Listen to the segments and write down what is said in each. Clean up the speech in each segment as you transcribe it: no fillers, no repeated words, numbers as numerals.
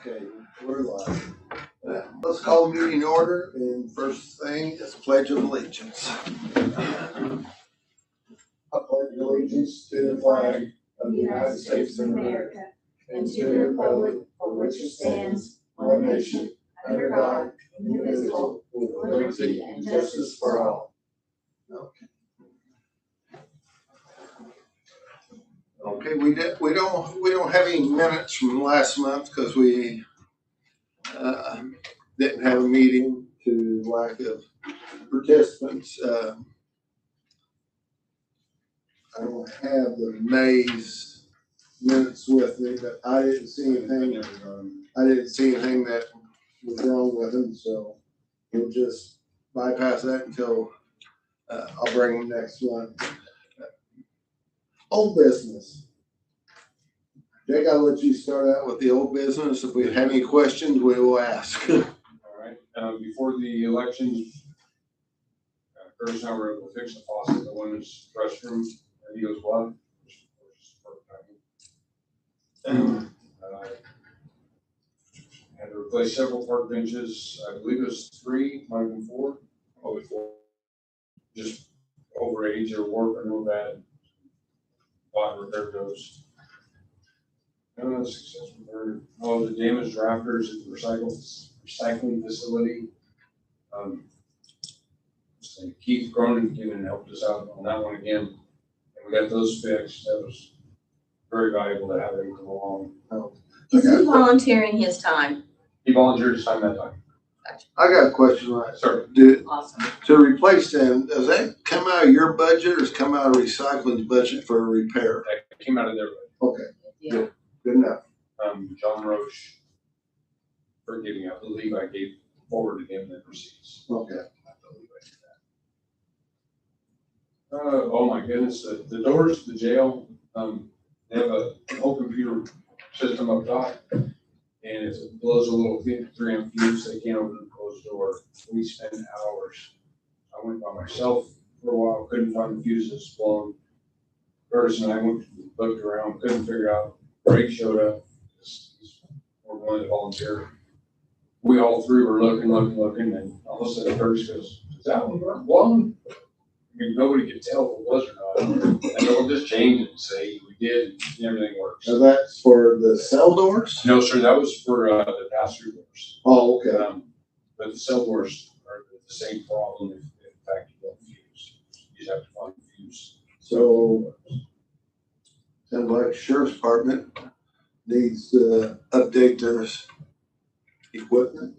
Okay, we're live. Let's call the meeting to order, and first thing is Pledge of Allegiance. I pledge allegiance to the flag of the United States of America and to the republic for which it stands, one nation, under God, indivisible, with liberty and justice for all. Okay, we don't have any minutes from last month because we didn't have a meeting to lack of participants. I don't have the May's minutes with me, but I didn't see anything. I didn't see anything that was wrong with them, so we'll just bypass that until I'll bring them next one. Old business. Jake, I'll let you start out with the old business. If we have any questions, we will ask. All right. Before the elections, Curtis and I were able to fix the faucet in the women's restroom at Eagles Bluff. Had to replace several park benches. I believe it was 3, might have been 4, probably 4. Just over age or warping real bad. Bought and repaired those. The damaged rafters at the recycling facility. Keith Cronin came and helped us out on that one again. And we got those fixed. That was very valuable to have him come along. Is he volunteering his time? He volunteered his time that time. I got a question, right? Sir. Awesome. To replace them, does that come out of your budget or does it come out of recycling's budget for a repair? That came out of their budget. Okay, Yeah. good enough. John Roche, forgive me, I believe I gave forward to him the receipts. Okay. I believe I did that. Oh my goodness, the doors to the jail, they have a whole computer system up top. And if it blows a little 3 amp fuse, they can't open and close the door. We spent hours. I went by myself for a while, couldn't find the fuses blown. Curtis and I looked around, couldn't figure out. Greg showed up. He's more willing to volunteer. We all 3 were looking, and all of a sudden Curtis goes, "Is that one blown?" I mean, nobody could tell if it was or not. And they'll just change it and say we did, and everything works. So that's for the cell doors? No, sir, that was for the pass-through doors. Oh, okay. But the cell doors are the same problem if in fact you don't fuse. You just have to find the fuse. So, sounds like the sheriff's department needs to update their equipment.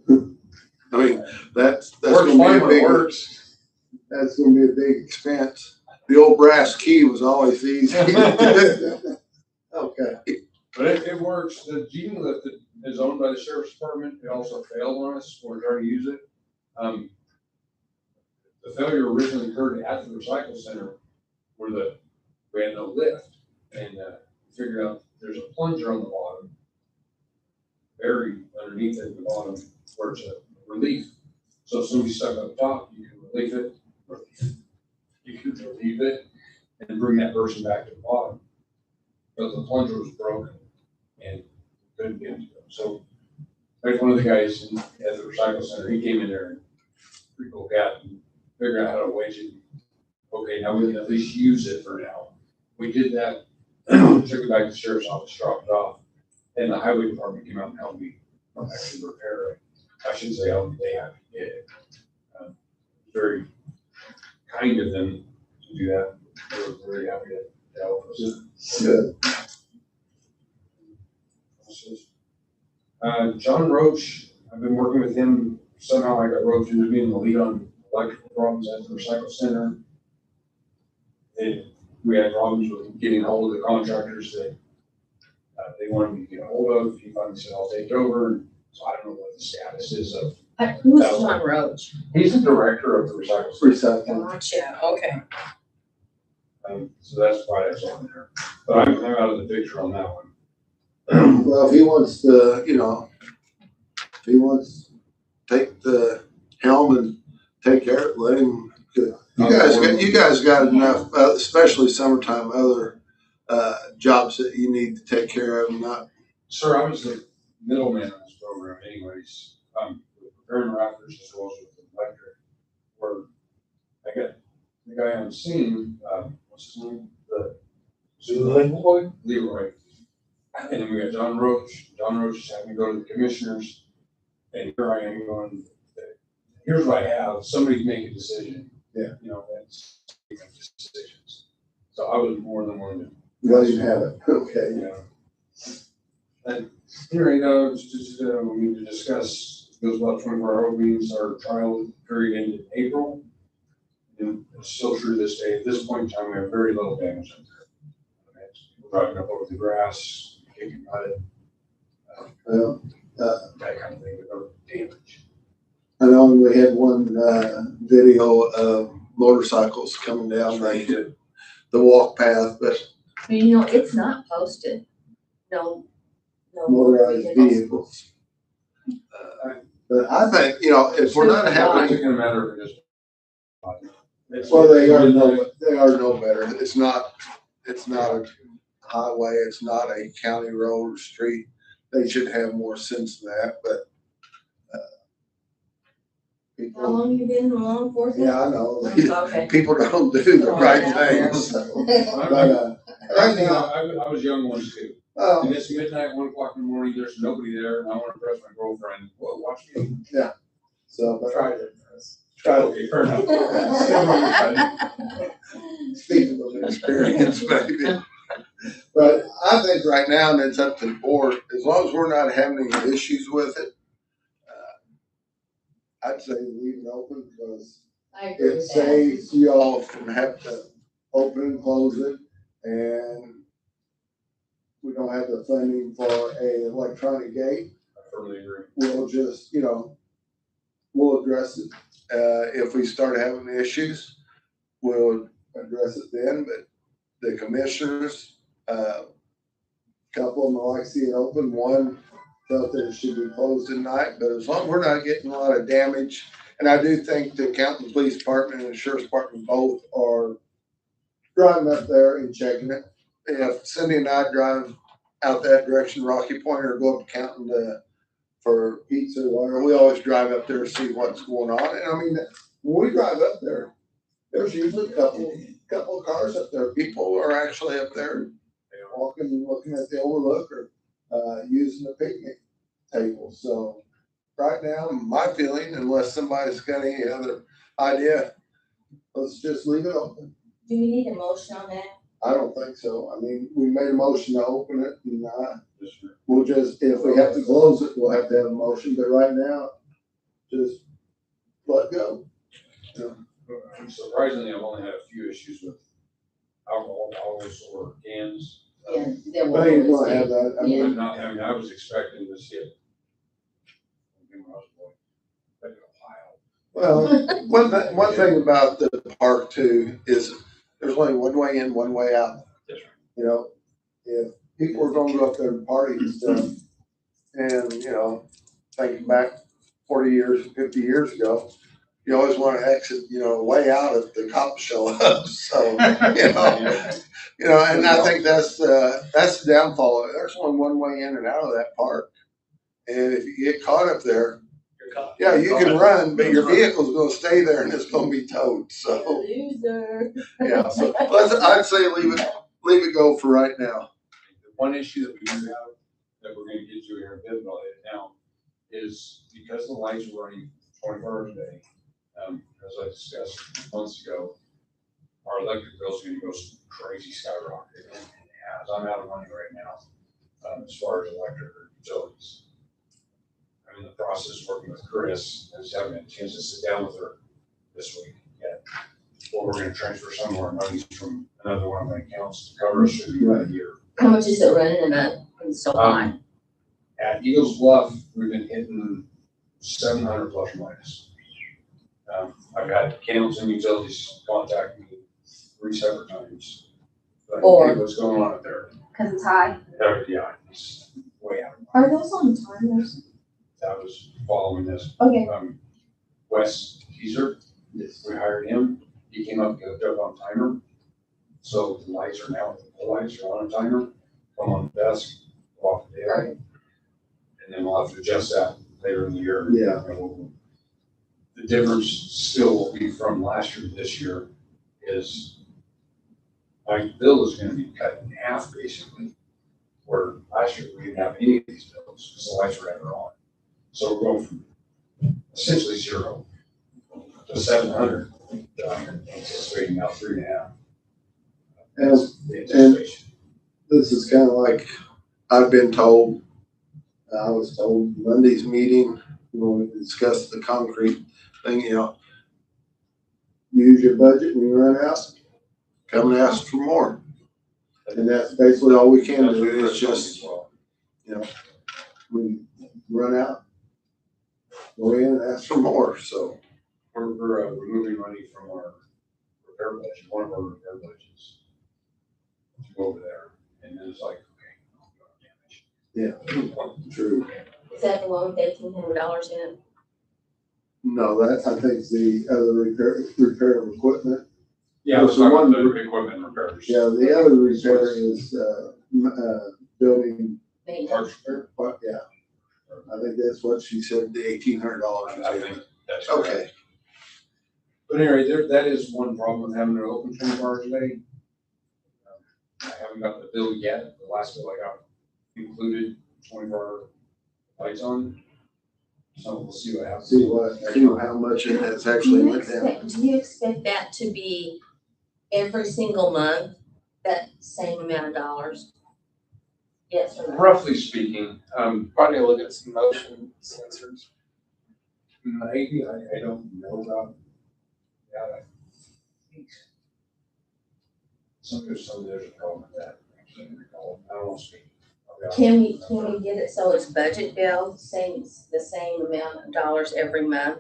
I mean, that's Works gonna fine be a when it big, works. that's gonna be a big expense. The old brass key was always easy. Okay. But it works. The Genie Lift that is owned by the sheriff's department, it also failed on us when we tried to use it. The failure originally occurred at the recycle center where we had no lift, and figured out there's a plunger on the bottom, buried underneath it at the bottom where it's a relief. So if somebody's stuck up top, you can relieve it, and bring that person back to the bottom. But the plunger was broken and couldn't get to them. So there's one of the guys at the recycle center. He came in there and pretty cool cat and figured out how to wedge it. Okay, now we can at least use it for now. We did that, took it back to the sheriff's office, dropped it off, and the highway department came out and helped me actually repair it. I should say help me, they had to get it. Very kind of them to do that. They were very happy to help us. Good. John Roche, I've been working with him. Somehow I got roped into being the lead on electrical problems at the recycle center. And we had problems with getting hold of the contractors that they wanted me to get a hold of. He finally said, "I'll take over." So I don't know what the status is of. Who's John Roach? He's the director of the recycle center. Recycling. Gotcha. Okay. So that's why that's on there. But I'm out of the picture on that one. Well, if he wants to, if he wants to take the helm and take care of it, let him. You guys got enough, especially summertime, other jobs that you need to take care of. Not. Sir, I was the middleman on this program anyways, with preparing rafters as well as with electric. Where I got the guy I'm seeing, what's his name? Leroy. And then we got John Roach. John Roach is having me go to the commissioners. And here I am going, here's what I have. Somebody make a decision. Yeah. You know, that's make decisions. So I was more than willing to. Let him have it, okay. Yeah. And here I go, just, we need to discuss, goes about 24-hour openings, our trial period ended in April. And it's still true to this day. At this point in time, we have very little damage up there. We're driving up over the grass, kicking mud, Well, that kind of thing, with no damage. I know we had one, video of motorcycles coming down That's right. the walk path, but You know, it's not posted. No. motorized vehicles. But I think, you know, if we're not It's having, gonna matter if it is. well, they are no better. It's not a highway, it's not a county road or street. They should have more sense than that, but, How people, long you been in law enforcement? yeah, I know. Okay. People don't do the right things. But, right now, I was young once too. And it's midnight, 1 o'clock in the morning, there's nobody there, and I want to impress my girlfriend. Well, watch me. so, but Try it. try to Okay, fair enough. speak of experience, maybe. But I think right now, and it's up to the board, as long as we're not having any issues with it, I'd say leave it open because I agree it with that. saves you all from having to open and close it, and we don't have the funding for a electronic gate. I firmly agree. We'll just, you know, we'll address it. If we start having issues, we'll address it then, but the commissioners, couple of them like to see it open. One felt that it should be closed at night, but as long as we're not getting a lot of damage, and I do think the Canton Police Department and the Sheriff's Department both are driving up there and checking it. If Cindy and I drive out that direction, Rocky Point, or go up to Canton for pizza or whatever, we always drive up there to see what's going on. And I mean, when we drive up there, there's usually a couple of cars up there. People are actually up there walking, looking at the overlook or using the picnic table. So right now, my feeling, unless somebody's got any other idea, let's just leave it open. Do we need a motion on that? I don't think so. I mean, we made a motion to open it and we'll just, if we have to close it, we'll have to have a motion. But right now, just let go. Surprisingly, I've only had a few issues with alcohol bottles or cans. Yeah, then I ain't we'll gonna have that. I mean, I was expecting to see it. When I was a boy, like in a pile. well, one thing about the park too is there's only one way in, one way out. That's right. You know, if people are gonna go up there and party and stuff, and, you know, thinking back 40 years, 50 years ago, you always want to exit, you know, way out if the cops show up. So, and I think that's the downfall. There's only one way in and out of that park. And if you get caught up there, yeah, you can run, but your vehicle's gonna stay there and it's gonna be towed. So, Loser. yeah, so I'd say leave it go for right now. The one issue that we do have, that we're gonna get to here in a bit, but I'll hit it now, is because the lights are running 24 hours a day, as I discussed months ago, our electric bill's gonna go crazy skyrocket. And it has. I'm out of money right now, as far as electric or utilities. I'm in the process of working with Chris, and just haven't had a chance to sit down with her this week yet. Well, we're gonna transfer some of our monies from another one of my accounts to cover us through the year. How much is it running in a, in so high? At Eagles Bluff, we've been hitting 700 plus or minus. I've had Camels and Utilities contact me 3 separate times. Like, Or- hey, what's going on up there? Cause it's high. Yeah, it's way out. Are those on timers? I was following this. Okay. Wes Keiser, Yes. we hired him. He came up and hooked up on timer. So the lights are now, the lights are on a timer, come on the desk, go off the day. and then we'll have to adjust that later in the year. Yeah. The difference still will be from last year to this year is my bill is gonna be cut in half basically, where last year we didn't have any of these bills because the lights were never on. So we're going from essentially 0 to 700. Anticipating now 3.5. As The anticipation. this is kind of like I've been told, I was told Monday's meeting, when we discussed the concrete thing, use your budget when you run out, come and ask for more. And that's basically all we can do, is just, we run out, go in and ask for more, so. We're removing money from our repair budget, one of our repair budgets. To go over there, and then it's like, okay, damage. True. Is that the one with $1,800 in it? No, that, I think, is the other repair of equipment. Yeah, There's it's not one- the equipment repairs. Yeah, the other repair is, building, Maintenance. yeah. I think that's what she said, the $1,800. I think that's correct. Okay, But anyway, that is one problem with having it open 24 hours a day. I haven't got the bill yet. The last bill I got included 24-hour lights on. So we'll see what happens. see how much it has actually went down. Do you expect that to be every single month, that same amount of dollars? Yes or no? Roughly speaking, Probably look at some motion sensors. maybe, I don't know about that. I think there's a problem with that. I don't want to speak. Can we get it so it's budget bill, the same amount of dollars every month?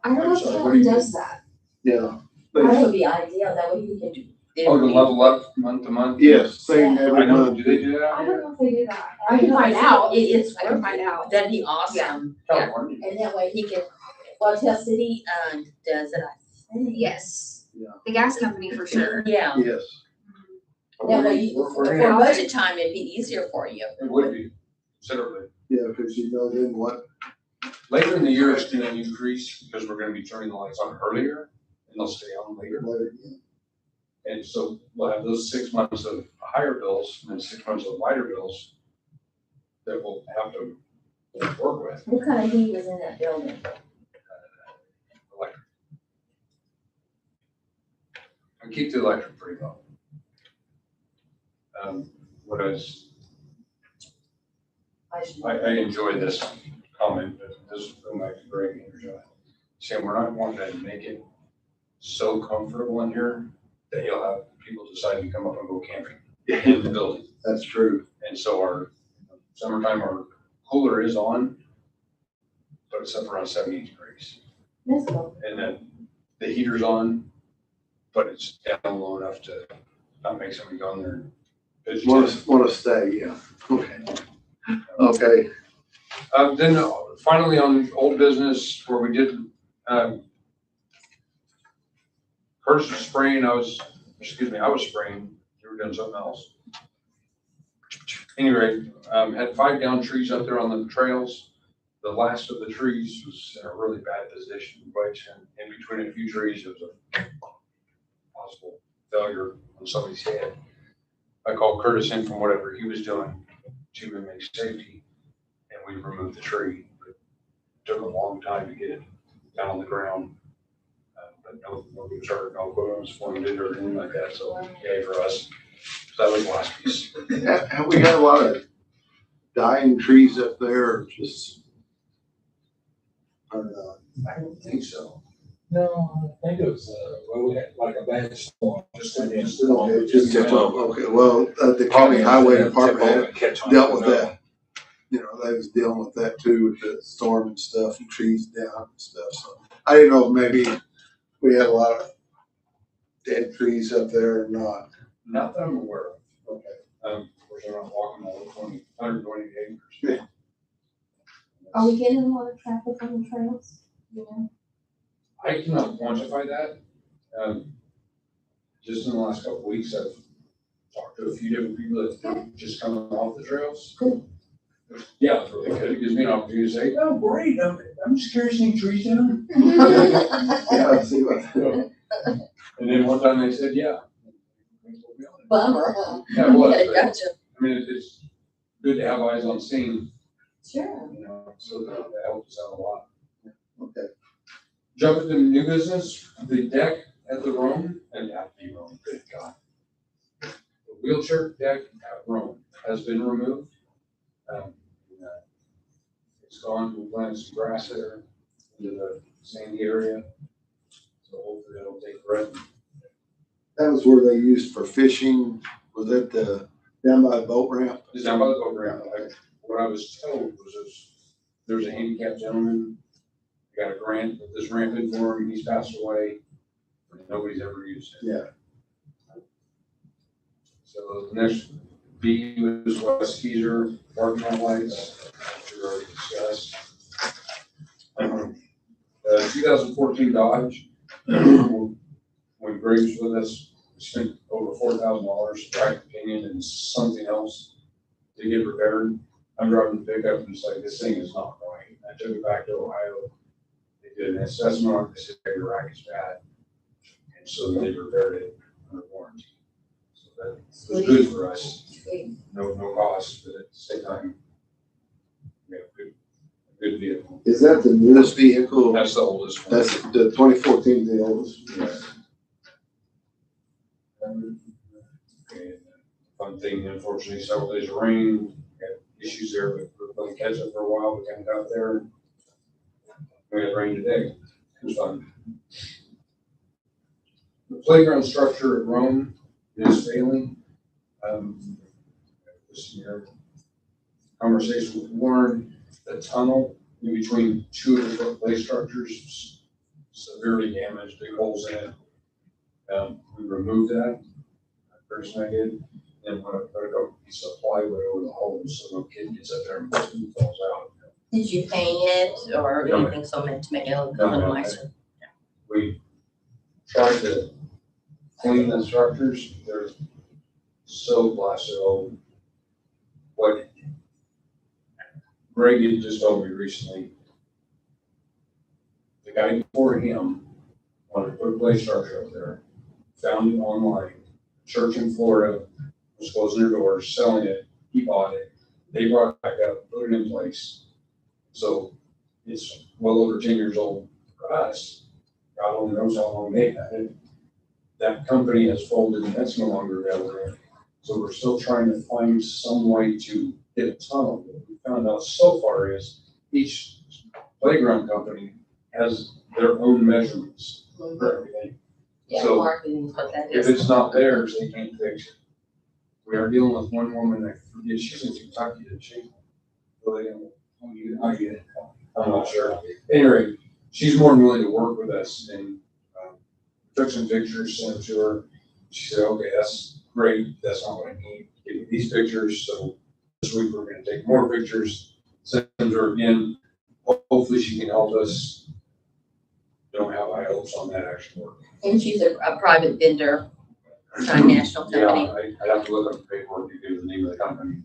I don't know if What do Kelly you does that. Yeah. That would be ideal, that way you can do. Oh, to level up month to month? Yes, same Yeah. every I know, month. do they do that? I don't know if they do that. I can find out. It's, I can find out. that'd be awesome. Yeah. California. And that way he can, well, Tell City, does it, I think. Yes. Yeah. The gas company for sure. Yeah, Yes. that way you, We're for gonna have- budget time, it'd be easier for you. It would be considerably. Yeah, because then what, Later in the year, it's gonna increase because we're gonna be turning the lights on earlier and they'll stay on later. And so we'll have those 6 months of higher bills and then 6 months of lighter bills that we'll have to work with. What kind of heat is in that building? Electric. I keep the electric pretty low. What I enjoy this comment, but this is from my Greg Anderson. Saying we're not wanting to make it so comfortable in here that you'll have people decide to come up and go camping in the building. that's true. And so our summertime, our cooler is on, but it's up around 70 degrees. That's cool. And then the heater's on, but it's down low enough to not make somebody go in there and Want to stay, yeah. Okay. Okay, Then finally on old business where we did, Curtis was spraying, I was spraying, you were doing something else. Anyway, had 5 down trees up there on the trails. The last of the trees was in a really bad position, which in between a few trees, it was a possible failure on somebody's head. I called Curtis in from whatever he was doing to mimic safety, and we removed the tree. It took a long time to get it down on the ground. But nobody was hurt, no equipment was wounded or anything like that, so yay for us. So that was the last piece. have we had a lot of dying trees up there, or just, or not? I don't think so. No, I think it was, we had like a bad storm, just Okay, okay, well, the county highway department had dealt with that. They was dealing with that too, with the storm and stuff, and trees down and stuff, so. I didn't know if maybe we had a lot of dead trees up there or not. Not that I'm aware of. Okay. Of course, I'm not walking all 120 acres. Are we getting a lot of traffic on the trails? You know? I cannot quantify that. Just in the last couple of weeks, I've talked to a few different people that are just coming off the trails. Good. Yeah, it's really good. It gives me an opportunity to say, oh, great, I'm just curious, any trees down? Yeah, see what, And then one time they said, yeah. Bummer, huh? Yeah, it was, Yeah, but, gotcha. I mean, it's good to have eyes on scene, Sure. you know, so that helps us out a lot. okay. Jump into new business, the deck at the Rome, and at the Rome, good God. The wheelchair deck at Rome has been removed. Um, It's gone, we planted some grass there into the sandy area. So hopefully that'll take root. That was where they used for fishing, was it, down by the boat ramp? It's down by the boat ramp. What I was told was there's a handicapped gentleman, he got a grant, put this ramp in for him, he's passed away. And nobody's ever used it. Yeah. So the next B was West Keezer parking lot lights, which we already discussed. 2014 Dodge, when Greg was with us, we spent over $4,000, in my opinion, and something else to get repaired. I'm driving the pickup and it's like, this thing is not right. I took it back to Ohio. They did an assessment on it, they said the rack is bad. And so they repaired it under warranty. So that was good for us. Sweet. No cost, but at the same time, we have a good vehicle. Is that the newest vehicle? That's the oldest one. That's the 2014, the oldest? Yeah. Okay, fun thing, unfortunately, several days of rain, had issues there, but we're playing catch up for a while, we kind of got there. We had rain today, it was fun. The playground structure at Rome is failing. This year, conversation with Warren, the tunnel in between two of the play structures severely damaged, big holes in it. We removed that, first I did, and put a piece of plywood over the holes, so no kid gets up there and falls out. Did you paint it or No, anything so meant to make it look a No, little no, nicer? We tried to clean the structures, they're so blasted old. What Greg had just told me recently, the guy before him wanted to put a play structure up there, found it online. Church in Florida was closing their doors, selling it, he bought it, they brought it back up, put it in place. So it's well over 10 years old for us. God only knows how long they've had it. That company has folded and that's no longer available. So we're still trying to find some way to get a tunnel. What we found out so far is each playground company has their own measurements for everything. Yeah, So, marketing is what that If is. it's not theirs, they can't fix it. We are dealing with one woman, I forget, she's in Kentucky, didn't she? I'm not sure. Anyway, she's more than willing to work with us and took some pictures, sent them to her. She said, okay, that's great. That's not what I need. Give me these pictures. So this week we're going to take more pictures, send them to her again. Hopefully she can help us. Don't have high hopes on that actually working. And she's a private vendor, not a national company. Yeah, I have to look up the paperwork to give the name of the company.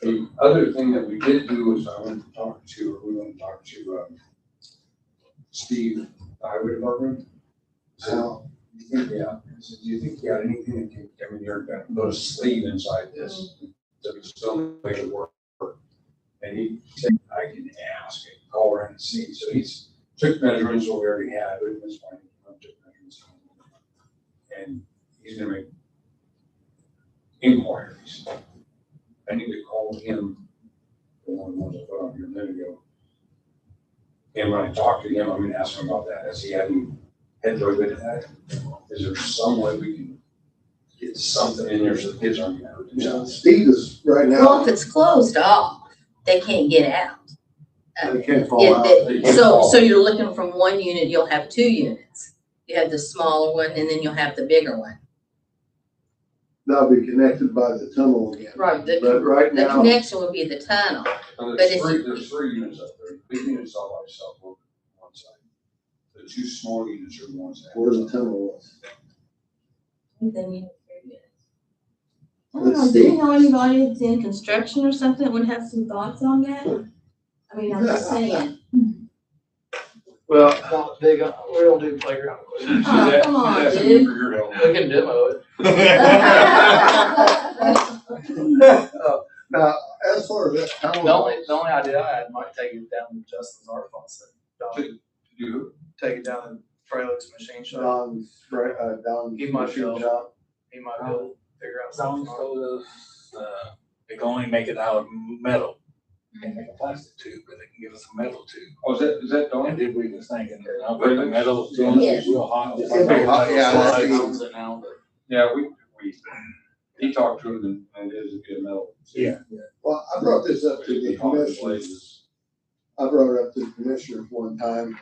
The other thing that we did do is we went to talk to Steve, the highway department. So, yeah, I said, do you think you got anything that can, I mean, you're gonna put a sleeve inside this, so we still make it work. And he said, I can ask and call around and see. So he's took measurements what we already had, but it's fine. Took measurements. And he's gonna make inquiries. I need to call him, the one of the ones I put on here a minute ago. And when I talk to him, I'm gonna ask him about that. Has he had any headway with that? Is there some way we can get something in there so the kids aren't gonna hurt Yeah, themselves? Steve is right Well, if now, it's closed off, they can't get out. they can't fall out. They can't fall. So you're looking from one unit, you'll have two units. You have the smaller one and then you'll have the bigger one. They'll be connected by the tunnel again. Right, But right the now, connection would be the tunnel. And But if there's three units up there. The big units all by itself on one side. The two small units are the ones that. where the tunnel was. Then you have three units. I don't know, do you know anybody that's in construction or something that would have some thoughts on that? I mean, I'm just saying. Well, don't dig on, we don't do playground equipment. Oh, come on, She's asking dude. for your help. We can demo it. Now, as far as that town The only idea I had might take it down to Justin's art faucet. You, Take it down to Frelick's machine shop. Don's He might machine help. shop. He might be able to figure out Someone something. told us, they can only make it out of metal. Can't make a plastic tube, but they can give us a metal tube. oh, is that And Dawn? did we was thinking, I'll put the metal, it's Yes. real hot. It's gonna be hot, yeah, that's the- Owns it now, but Yeah, he talked to him and it is a good metal. Yeah. Well, I brought this up to the commissioners. I brought it up to the commissioners one time,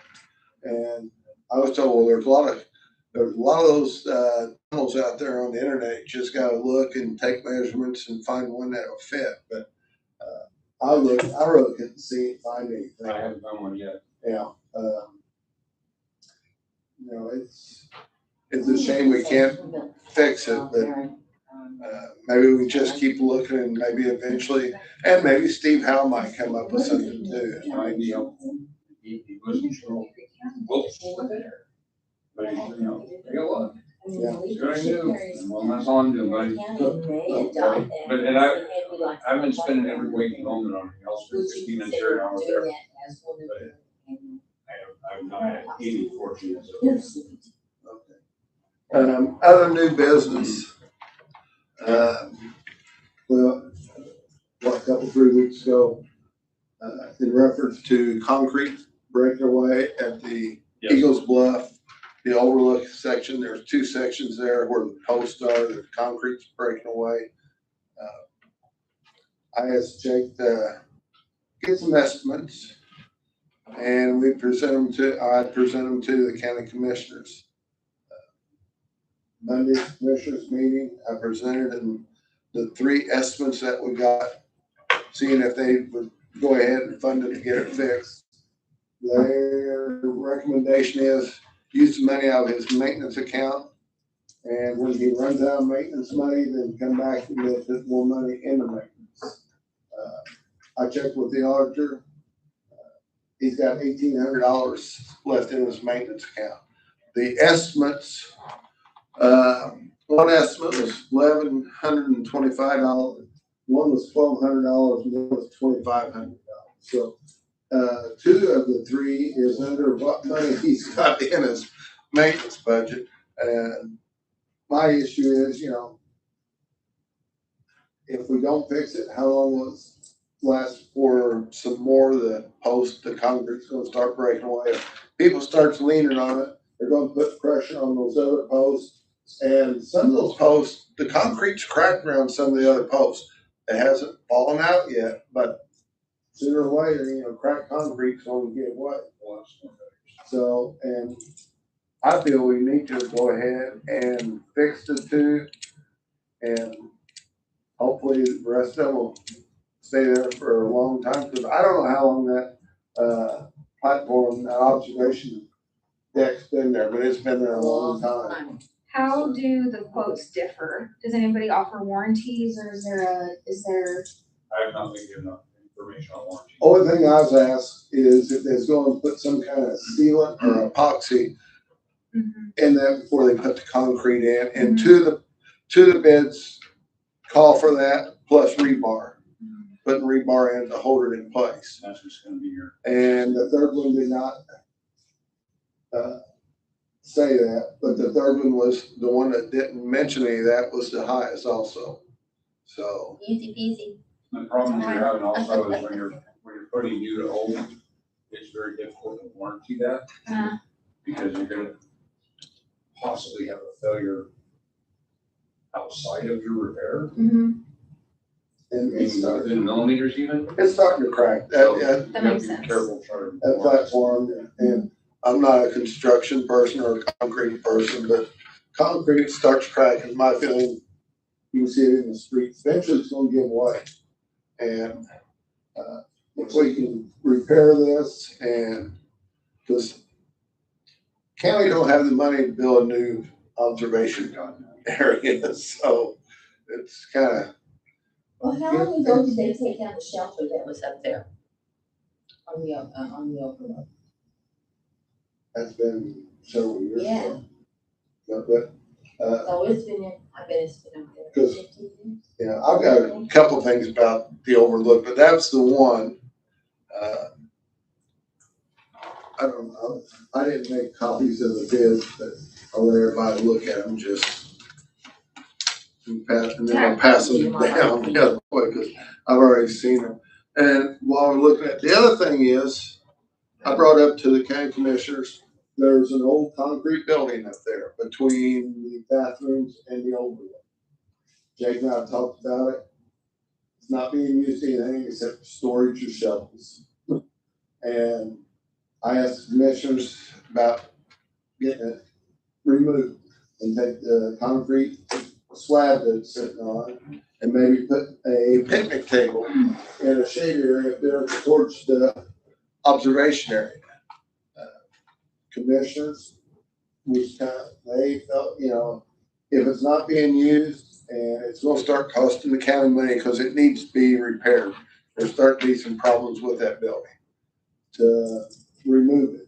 and I was told, well, there's a lot of those, tunnels out there on the internet. You just gotta look and take measurements and find one that'll fit, but, I really couldn't find anything. I haven't found one yet. Yeah, you know, it's a shame we can't fix it, but, maybe we just keep looking and maybe eventually, and maybe Steve Howe might come up with something too. It might be helpful. He wasn't sure. Whoops. But he, you know, they got luck. Yeah. It's good I do. Well, that's all I'm doing, buddy. But, and I've been spending every week alone on it, else for 15 minutes here, an hour there. I've not had any fortune, so. Other new business. Well, a couple, 3 weeks ago, in reference to concrete breaking away at the Yes. Eagles Bluff, the overlook section, there's 2 sections there where the posts are, the concrete's breaking away. I asked Jake to get some estimates, and I present them to the county commissioners. Monday's commissioners meeting, I presented them the 3 estimates that we got, seeing if they would go ahead and fund it to get it fixed. Their recommendation is use the money out of his maintenance account, and when he runs out of maintenance money, then come back and get put more money into maintenance. I checked with the auditor. He's got $1,800 left in his maintenance account. The estimates, one estimate was $1,125. One was $1,200, and one was $2,500. So, 2 of the 3 is under what money he's got in his maintenance budget. And my issue is, you know, if we don't fix it, how long will it last for some more of the concrete's gonna start breaking away? If people starts leaning on it, they're gonna put pressure on those other posts. And some of those posts, the concrete's cracked around some of the other posts. It hasn't fallen out yet, but sooner or later, you know, cracked concrete's gonna get away. So, and I feel we need to go ahead and fix the 2, and hopefully the rest of them will stay there for a long time, because I don't know how long that, platform, that observation deck's been there, but it's been there a long time. How do the quotes differ? Does anybody offer warranties, or is there I have not been given enough information on warranty. Only thing I was asked is if they're going to put some kind of sealant or epoxy in there before they put the concrete in, and 2 of the bids call for that, plus rebar. Putting rebar in to hold it in place. That's just gonna be your. And the 3rd one did not say that, but the 3rd one was the one that didn't mention any of that, was the highest also. So, Easy peasy. The problem you're having also is when you're putting new to old, it's very difficult to warranty that. Because you're gonna possibly have a failure outside of your repair, and maybe within millimeters even. it's starting to crack. So That you That have makes to be sense. careful trying to. that platform, and I'm not a construction person or a concrete person, but concrete starts cracking, in my feeling. You can see it in the streets, eventually it's gonna give way. And, if we can repair this, and, because county don't have the money to build a new observation area, so it's kinda, Well, how long ago did they take down the shelter that was up there? On the overlook? that's been several years Yeah. ago. But, Oh, it's been, I bet it's been up there 'Cause- 15 years. yeah, I've got a couple things about the overlook, but that's the one. I don't know, I didn't make copies of the bids, but I'll let everybody look at them just. And then I'll pass them down the other way, because I've already seen them. And while we're looking at, the other thing is, I brought up to the county commissioners, there's an old concrete building up there between the bathrooms and the overlook. Jake and I talked about it. It's not being used anything except for storage of shovels. And I asked the commissioners about getting it removed and take the concrete slab that it's sitting on and maybe put a picnic table in a shade area there towards the observation area. Commissioners was they felt, if it's not being used and it's gonna start costing the county money because it needs to be repaired, there's starting to be some problems with that building, to remove it.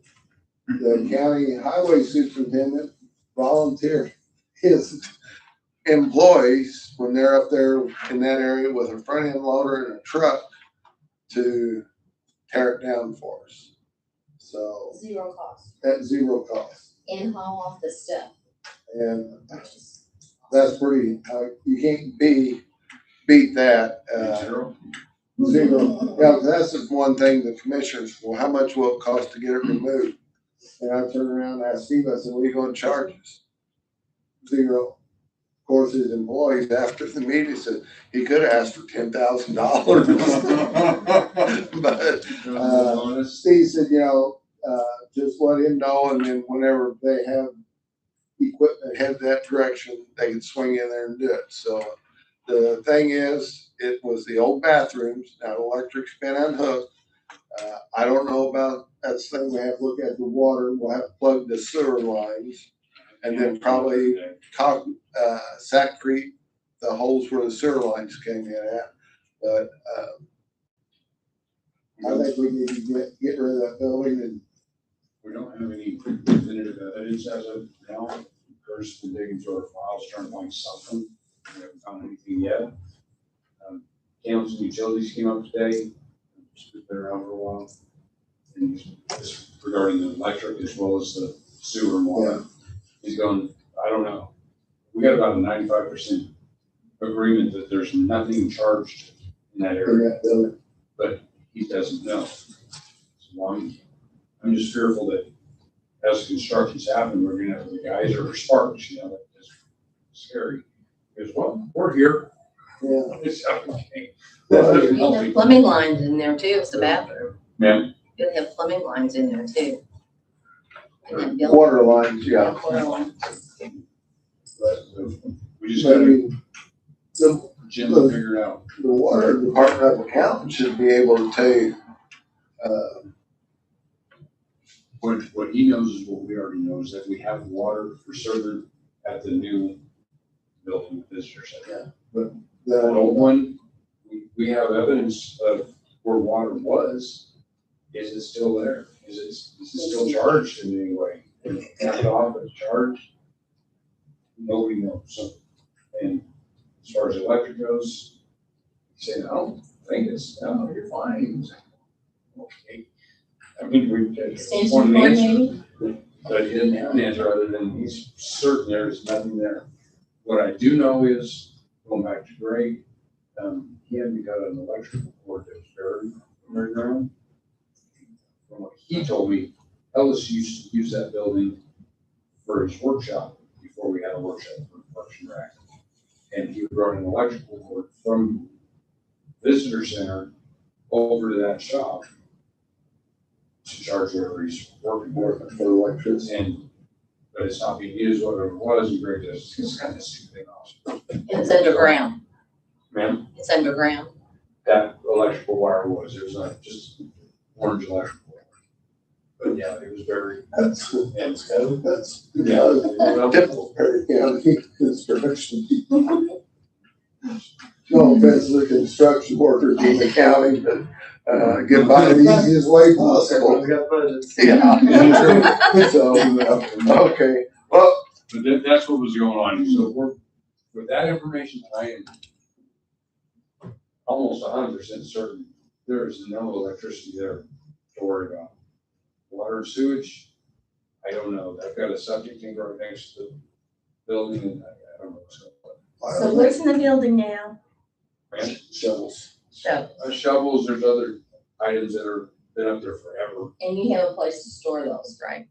The county highway superintendent volunteered his employees when they're up there in that area with a front end loader and a truck to tear it down for us. So Zero cost. at zero cost. And haul off the stuff. And that's pretty, you can't beat that, Zero. zero. Yeah, 'cause that's the one thing the commissioners, well, how much will it cost to get it removed? And I turned around and asked Steve, I said, what are you gonna charge us? Zero. Of course, his employees after the meeting said, he could have asked for $10,000. But, Steve said, just let him know, and then whenever they have equipment headed that direction, they can swing in there and do it. So the thing is, it was the old bathrooms, now the electric's been unhooked. I don't know about, that's the thing, we have to look at the water, we'll have to plug the sewer lines. And then probably Sac Creek, the holes where the sewer lines came in at. But, I think we need to get rid of that building and. We don't have any definitive evidence as of now. Kurt's been digging through our files, trying to find something. We haven't found anything yet. Council Utilities came up today, just been around for a while. And just regarding the electric as well as the sewer and water. He's going, I don't know. We got about a 95% agreement that there's nothing charged in that area, but he doesn't know. So I'm just fearful that as construction's happening, we're gonna have the geyser or sparks, it's scary. Because, well, we're here. Yeah. It's okay. You have plumbing lines in there too, it's the bathroom. Ma'am? You'll have plumbing lines in there too. In that building. Water lines, yeah. Water lines. We just I gotta, mean, Jim will figure it out. the water department of accountants should be able to tell you, What he knows is what we already know, is that we have water for serving at the new building visitor center. The old one, we have evidence of where water was. Is it still there? Is it still charged in any way? Is it turned off, it's charged? Nobody knows. So, and as far as electric goes, saying, I don't think it's, no, you're fine. Okay. I mean, we Extension one cord answer, maybe? but he didn't have an answer other than he's certain there is nothing there. What I do know is, going back to Greg, he hadn't got an electrical cord that was buried underground. From what he told me, Ellis used to use that building for his workshop before we had a workshop for Parks and Rec. And he brought an electrical cord from visitor center over to that shop to charge wherever he's working for electricity. But it's not being used, whatever it was, and Greg does, it's kind of stupid thing. And it's underground. Ma'am, It's underground. that electrical wire was, it was like just orange electrical wire. But yeah, it was very. that's Yeah. typical, construction. no offense to the construction workers in the county, but, get by the easiest way possible. Everyone's got budgets. Yeah. So, okay, well, But that's what was going on. So with that information, I am almost 100% certain there is no electricity there to worry about. Water and sewage, I don't know. I've got a septic tank right next to the building and I don't know what's going on. So what's in the building now? And shovels. So, shovels, there's other items that are been up there forever. and you have a place to store those, right?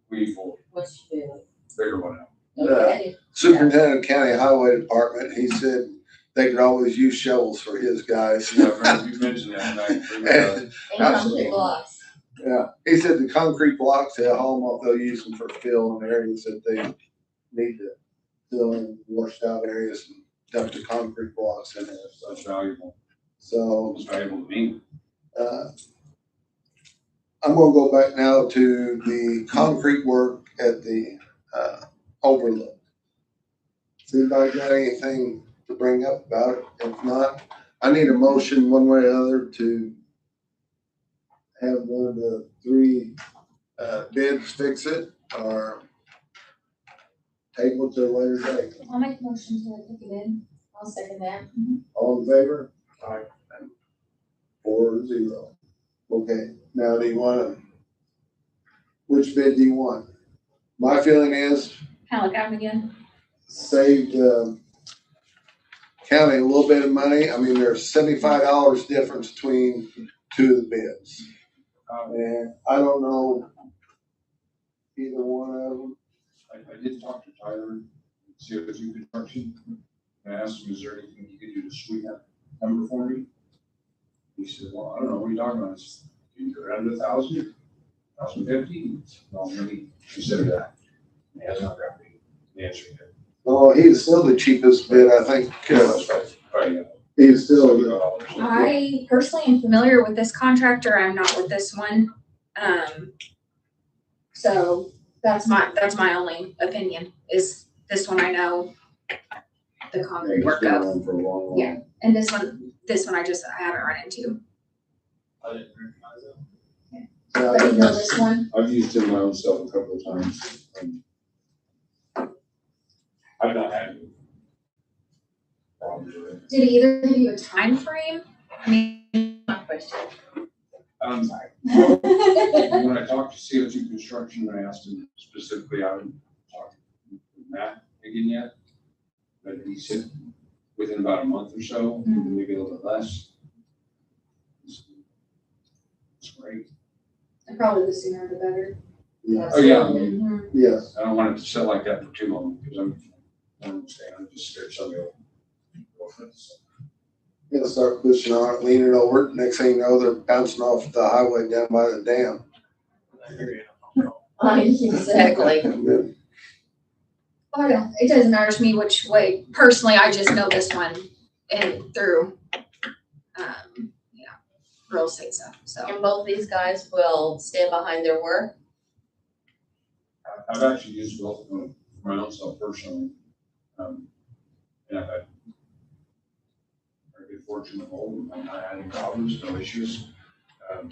We for What's your bigger one out. Okay. Superintendent of County Highway Department, he said they could always use shovels for his guys. Yeah, Frank, you mentioned that and I agree with that. And concrete blocks. Yeah, he said the concrete blocks, they'll haul them off, they'll use them for fill in areas that they need to fill in washed out areas and dump the concrete blocks in there. That's valuable. So, It's valuable to me. I'm gonna go back now to the concrete work at the, overlook. Has anybody got anything to bring up about it? If not, I need a motion one way or another to have one of the three, bids fix it or table it to a later date. I'll make a motion to take it in. I'll second that. All in favor? Aye. 4-0. Okay, now do you wanna, which bid do you want? My feeling is Kind of look at them again. save the county a little bit of money. I mean, there's $75 difference between two of the bids. And I don't know either one of them. I did talk to Tyler, CO2 Construction, and I asked him, is there anything you could do to sweeten that number for me? He said, well, I don't know, what are you talking about? I said, can you go down to 1,000, 1,050? Well, let me consider that. And he has not got me the answer yet. Oh, he's still the cheapest bid, I think. That's right. He's still, $70. I personally am familiar with this contractor. I'm not with this one. So that's my only opinion is this one I know the concrete work of. for a long, long. Yeah. And this one I haven't run into. I didn't recognize it. But you know this one? I've used it my own stuff a couple of times. I've not had any problems with it. Did he either give you a time frame? I mean, My question. When I talked to CO2 Construction, I asked him specifically, I haven't talked to Matt again yet. But he said within about a month or so, maybe a little bit less. It's great. and probably the sooner the better. Yeah, Oh, yeah. Mhm. yes. I don't want it to sit like that for too long because I'm just scared somebody will. Gonna start pushing on it, leaning over it. Next thing you know, they're bouncing off the highway down by the dam. I hear you. Exactly. Well, it doesn't matter to me which way. Personally, I just know this one and through, real estate stuff. So And both these guys will stand behind their work. I've actually used both of them for my own self personally. And I've had very good fortune of holding them. I'm not having problems, no issues. I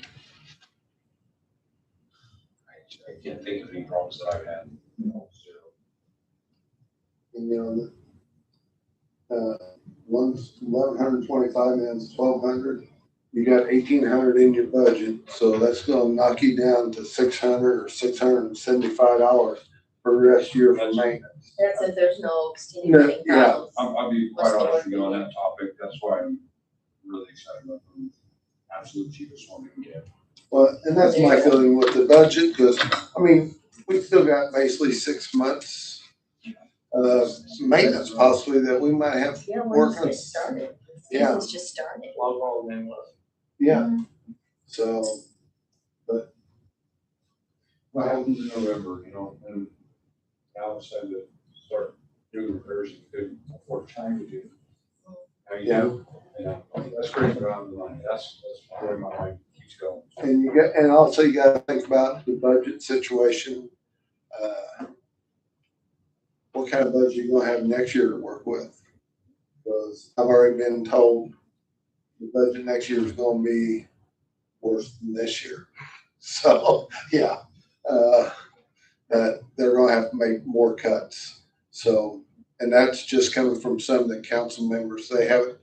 can't think of any problems that I've had. Zero. And you know, one's 1,125 and it's 1,200. You got 1,800 in your budget, so that's gonna knock you down to $600 or $675 for the rest of your maintenance. That's if there's no extenuating Yeah. problems. I'll be quite honest with you on that topic. That's why I'm really excited about the absolute cheapest one we can get. Well, and that's my feeling with the budget, because, I mean, we still got basically 6 months maintenance possibly that we might have. Yeah, when Working. this started. Yeah. Season's just started. Long haul game left. Yeah, so, What happens in November, and Alice had to start doing repairs and couldn't afford time to do. How you do? Yeah, that's great, but I'm the money. That's where my mind keeps going. and also you gotta think about the budget situation. What kind of budget you gonna have next year to work with? because I've already been told the budget next year is gonna be worse than this year. So, yeah, that they're gonna have to make more cuts. So, and that's just coming from some of the council members. They haven't,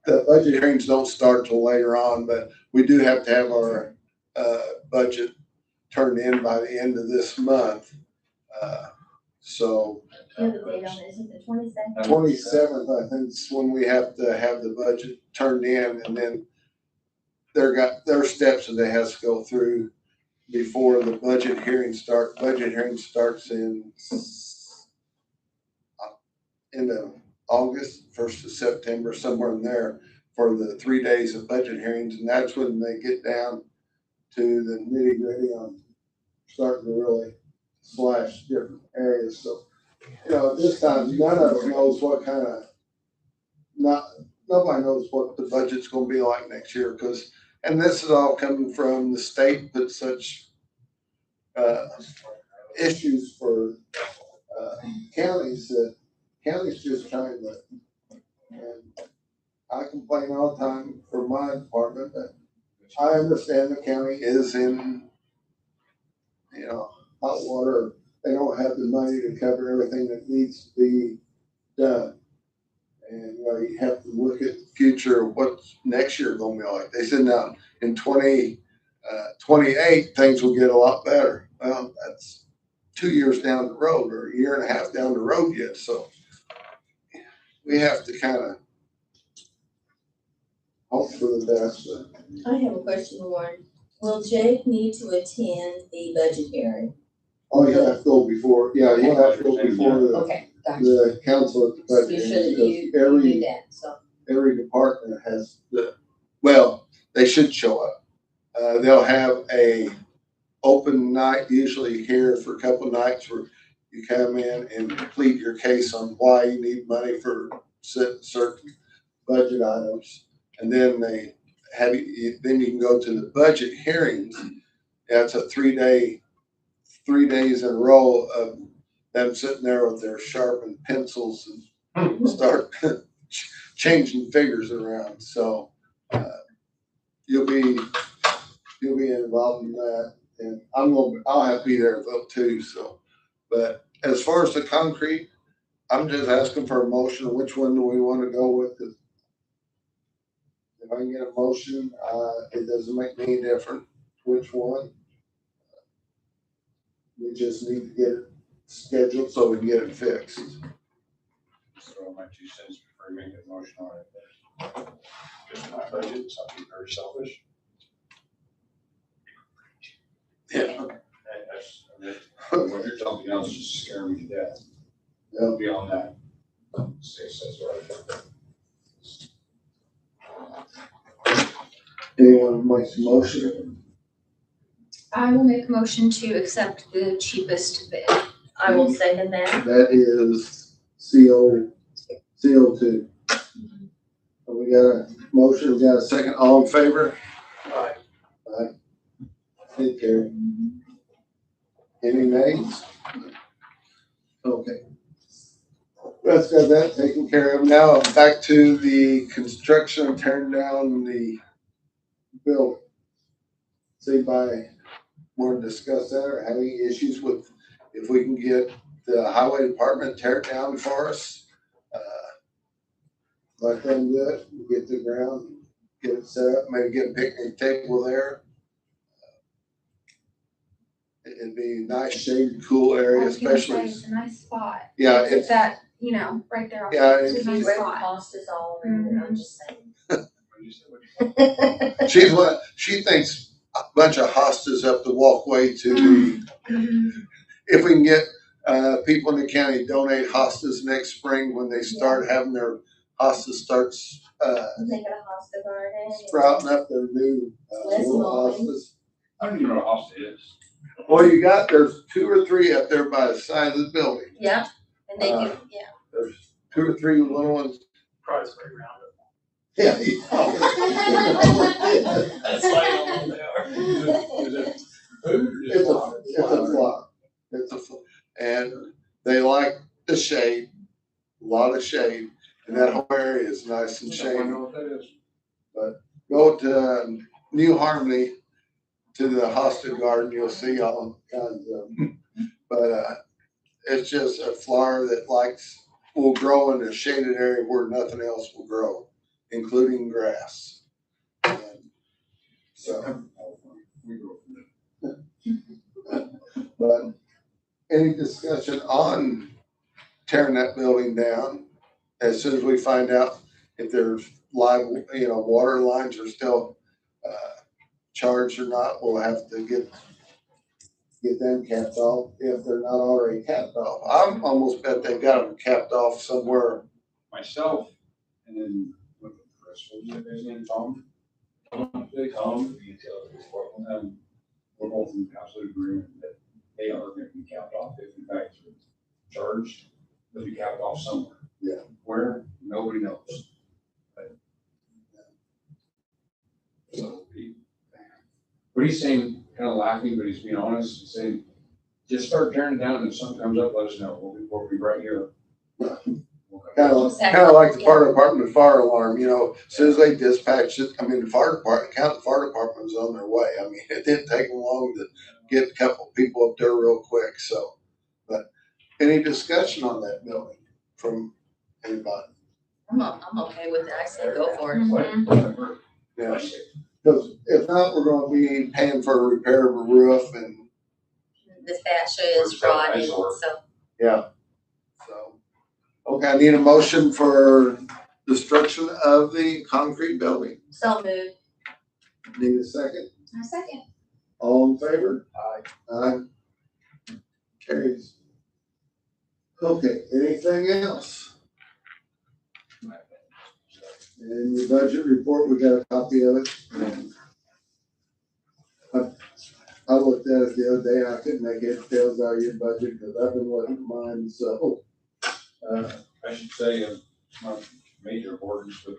the budget hearings don't start till later on, but we do have to have our, budget turned in by the end of this month. So You have a date on it, is it the 22nd? 27th, I think, is when we have to have the budget turned in, and then there are steps that they has to go through before the budget hearing start. Budget hearing starts in of August, 1st of September, somewhere in there, for the 3 days of budget hearings, and that's when they get down to the nitty gritty on starting to really slash different areas. So, you know, this time, none of us knows what kind of, nobody knows what the budget's gonna be like next year, because, and this is all coming from the state, put such, issues for, counties that counties just trying to, and I complain all the time for my department, but I understand the county is in, you know, hot water. They don't have the money to cover everything that needs to be done. And, you know, you have to look at the future of what's next year gonna be like. They said now in 2028, things will get a lot better. Well, that's 2 years down the road, or a year and a half down the road yet, so we have to kind of hope for the best. I have a question, Warren. Will Jake need to attend the budget hearing? Oh, you have to go before, yeah, you have to go before Okay, gotcha. the council at the So budget. you should, hearing, you because do that, so. every department has well, they should show up. They'll have a open night, usually here for a couple of nights, where you come in and plead your case on why you need money for certain budget items. And then they have you, then you can go to the budget hearings. That's a 3 days in a row of them sitting there with their sharpened pencils and start changing figures around. So, you'll be involved in that, and I'll have to be there though too. So, but as far as the concrete, I'm just asking for a motion. Which one do we want to go with? If I can get a motion, it doesn't make any difference which one. We just need to get it scheduled so we can get it fixed. Throw my 2 cents before you make a motion on it. Just my budget, something very selfish. Yeah. What you're telling me now is just scaring me to death. Yeah. Beyond that, that's what I think. Anyone make a motion? I will make a motion to accept the cheapest bid. I will second that. That is CO2. So we got a motion, we got a second, all in favor? Aye. Aye. Take care. Any nays? Okay. Let's got that taken care of. Now back to the construction and tearing down the building. See if I want to discuss that or have any issues with if we can get the highway department tear it down for us. Let them do it, get the ground, get it set up, maybe get a picnic table there. It'd be a nice shady, cool I area, was gonna say, especially, it's a nice spot. yeah, It's it's, that, you know, right there. Yeah, It's a nice Where spot. cost is all around it, I'm just saying. What do you say? she thinks a bunch of hostas up the walkway to the, Mhm. if we can get, people in the county donate hostas next spring when they start having their hostas starts, They got a hospital garden. sprouting up their new, Less little mowing. hostas. I don't even know what a hosta is. Well, there's 2 or 3 up there by the side of the building. Yep, and they do, yeah. There's 2 or 3 little ones. Price right around it. Yeah. That's why I don't know what they are. Is it food or just It's a water? flower. And they like the shade, a lot of shade. And that whole area is nice and I shady. know what that is. Go to New Harmony, to the Hosted Garden, you'll see all kinds of them. But, it's just a flower that will grow in a shaded area where nothing else will grow, including grass. And so, We go from there. but any discussion on tearing that building down? As soon as we find out if there's live, water lines are still, charged or not, we'll have to get them capped off if they're not already capped off. I'm almost bet they got them capped off somewhere. Myself, and then, what was that guy's name, Tom? Tom, we're both in absolute agreement that they are gonna be capped off, if in fact they're charged, they'll be capped off somewhere. Yeah. Where, nobody knows. So, what he's saying, kind of laughing, but he's being honest, he's saying, just start tearing it down, and if something comes up, let us know, we'll be right here. We'll come back. Kind of like the fire department fire alarm, as soon as they dispatched it, the fire department was on their way. It didn't take them long to get a couple people up there real quick, so. But any discussion on that building from anybody? I'm okay with it. I say go for it. Mhm. Yeah, because if not, we're gonna be paying for a repair of a roof and, The fascia is rotting, so. yeah. So, okay, I need a motion for destruction of the concrete building. So moved. Need a second? A second. All in favor? Aye. Carries. Okay, anything else? In your budget report, we got a copy of it. I looked at it the other day, I couldn't make heads or tails out of your budget, because I've been looking at mine, so. I should say, not major importance, but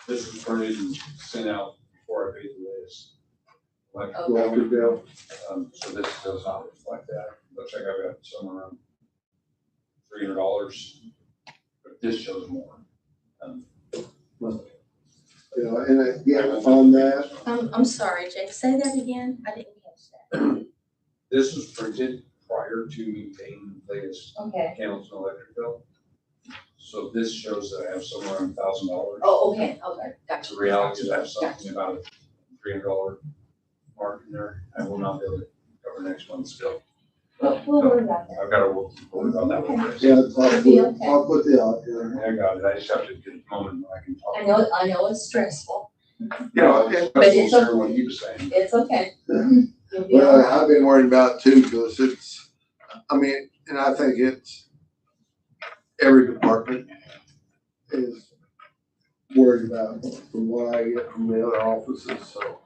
this was printed and sent out before I paid the list. Like, Okay. Walker bill. so this does not reflect that. Looks like I've got somewhere around $300, but this shows more. And again, on that, I'm sorry, Jake, say that again. I didn't catch that. This was printed prior to me paying the latest Okay. council and electric bill. So this shows that I have somewhere around $1,000. Oh, okay, gotcha. The reality is I have something about a $300 mark in there. I will not be able to cover next month's bill. We'll worry about that. I've got to work on that one. yeah, I'll put the auditor. I got it. I just have to get a moment when I can talk. I know it's stressful. Yeah, But it's that's what he was saying. It's okay. You'll be all Well, right. I've been worried about it too, because and I think it's, every department is worried about it, from what I get from the other offices, so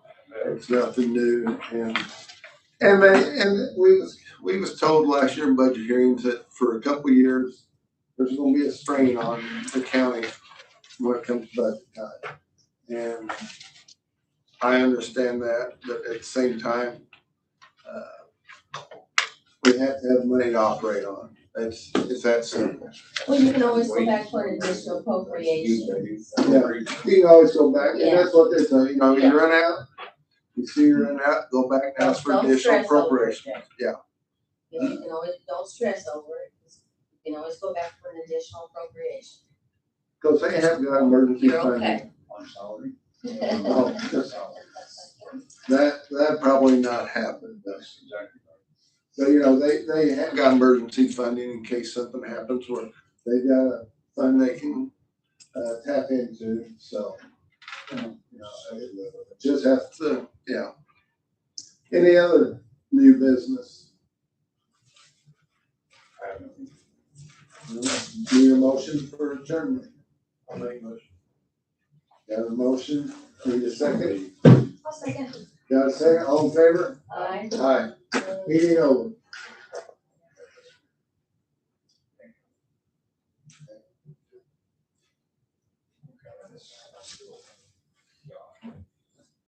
it's nothing new. And we was told last year in budget hearings that for a couple of years, there's gonna be a strain on the county when it comes to budget time. And I understand that, but at the same time, we have to have money to operate on. It's that simple. Well, you can always go back for an additional appropriation. So. Yeah, you can always go back, and that's what they say, you run out, you see you run out, go back and ask for Don't additional stress over it, appropriation. Jake. Yeah. You can always, don't stress over it. You can always go back for an additional appropriation. Cause they have got emergency You're funding. okay. On salary. Oh, that probably not happen, but, That's exactly right. so, they have got emergency funding in case something happens where they got a fund they can, tap into, so. Just have to, yeah. Any other new business? I have nothing. Need a motion for adjournment? I'll make a motion. Got a motion? Need a second? I'll second. Got a second? All in favor? Aye. Aye. Meeting over.